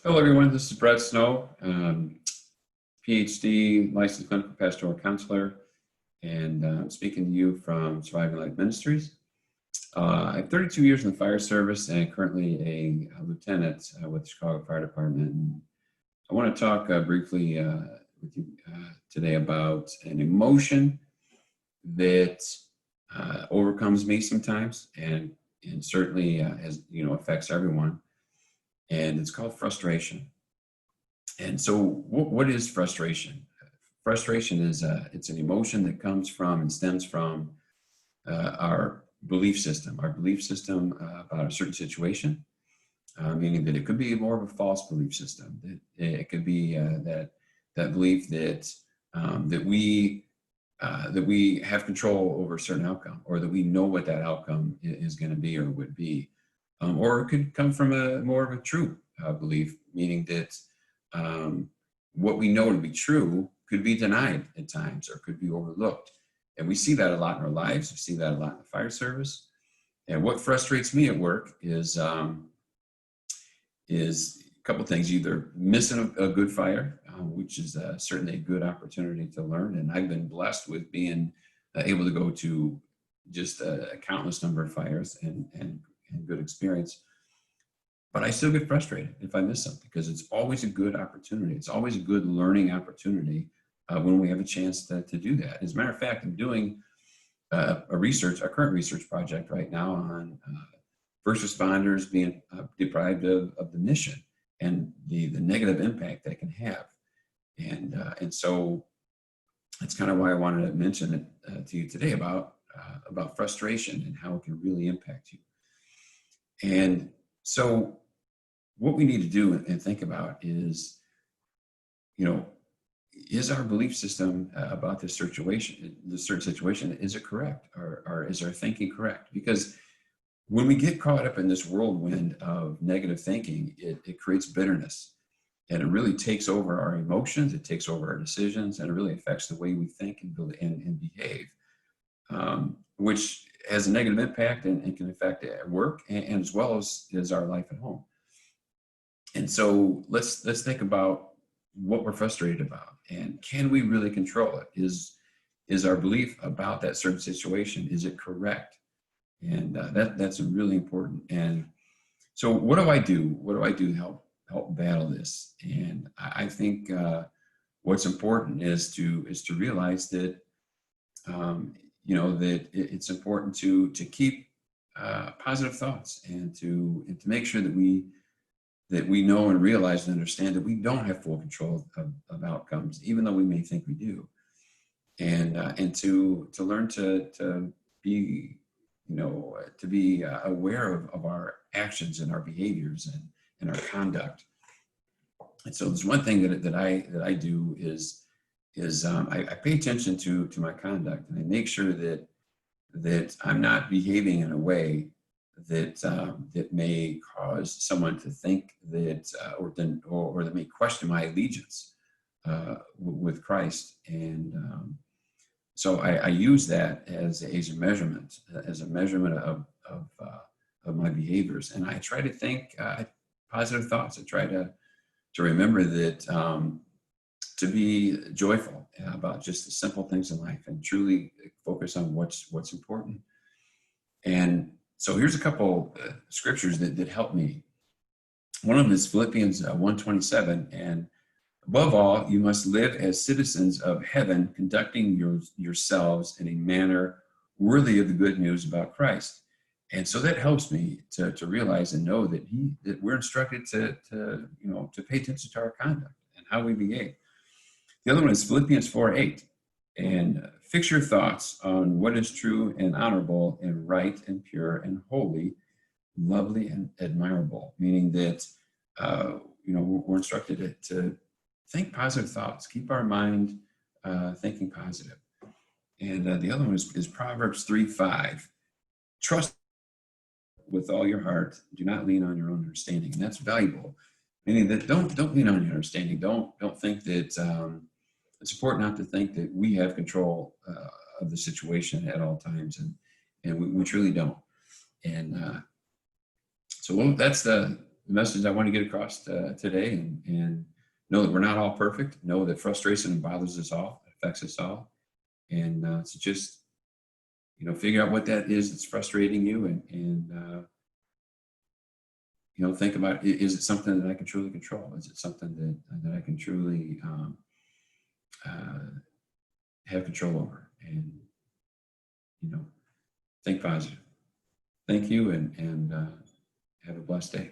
Hello, everyone. This is Brett Snow, PhD, licensed clinical pastoral counselor, and I'm speaking to you from Surviving Life Ministries. I have 32 years in the fire service and currently a lieutenant with the Chicago Fire Department. And I want to talk briefly with you today about an emotion that overcomes me sometimes, and certainly affects everyone. And it's called frustration. And so what is frustration? Frustration is it's an emotion that comes from and stems from our belief system about a certain situation, meaning that it could be more of a false belief system. That it could be that belief that we have control over a certain outcome, or that we know what that outcome is going to be or would be. Or it could come from more of a true belief, meaning that what we know to be true could be denied at times or could be overlooked. And we see that a lot in our lives. We see that a lot in the fire service. And what frustrates me at work is a couple things: either missing a good fire, which is certainly a good opportunity to learn. And I've been blessed with being able to go to just a countless number of fires and good experience. But I still get frustrated if I miss something, because it's always a good opportunity. It's always a good learning opportunity when we have a chance to do that. As a matter of fact, I'm doing a current research project right now on first responders being deprived of the mission and the negative impact that can have. And so that's kind of why I wanted to mention it to you today about frustration and how it can really impact you. And so what we need to do and think about is, is our belief system about this certain situation, is it correct? Or is our thinking correct? Because when we get caught up in this whirlwind of negative thinking, it creates bitterness, and it really takes over our emotions, it takes over our decisions, and it really affects the way we think and behave, which has a negative impact and can affect work and as well as our life at home. And so let's think about what we're frustrated about, and can we really control it? Is our belief about that certain situation, is it correct? And that's really important. And so what do I do? What do I do to help battle this? And I think what's important is to realize that that it's important to keep positive thoughts, and to make sure that we know and realize and understand that we don't have full control of outcomes, even though we may think we do. And to learn to be aware of our actions and our behaviors and our conduct. And so there's one thing that I do is I pay attention to my conduct, and I make sure that I'm not behaving in a way that may cause someone to think that or that may question my allegiance with Christ. And so I use that as a measurement of my behaviors, and I try to think positive thoughts. I try to remember that to be joyful about just the simple things in life, and truly focus on what's important. And so here's a couple scriptures that help me. One of them is Philippians 1:27, and above all, you must live as citizens of heaven, conducting yourselves in a manner worthy of the good news about Christ. And so that helps me to realize and know that we're instructed to pay attention to our conduct and how we behave. The other one is Philippians 4:8, and fix your thoughts on what is true and honorable and right and pure and holy, lovely and admirable. Meaning that we're instructed to think positive thoughts, keep our mind thinking positive. And the other one is Proverbs 3:5. Trust with all your heart. Do not lean on your own understanding. And that's valuable. Meaning that don't lean on your understanding. Don't think that it's important not to think that we have control of the situation at all times, and we truly don't. And so that's the message I want to get across today, and know that we're not all perfect. Know that frustration bothers us all, affects us all, and so just figure out what that is that's frustrating you, and think about, is it something that I can truly control? Is it something that I can truly uh, have control over? And think positive. Thank you, and have a blessed day.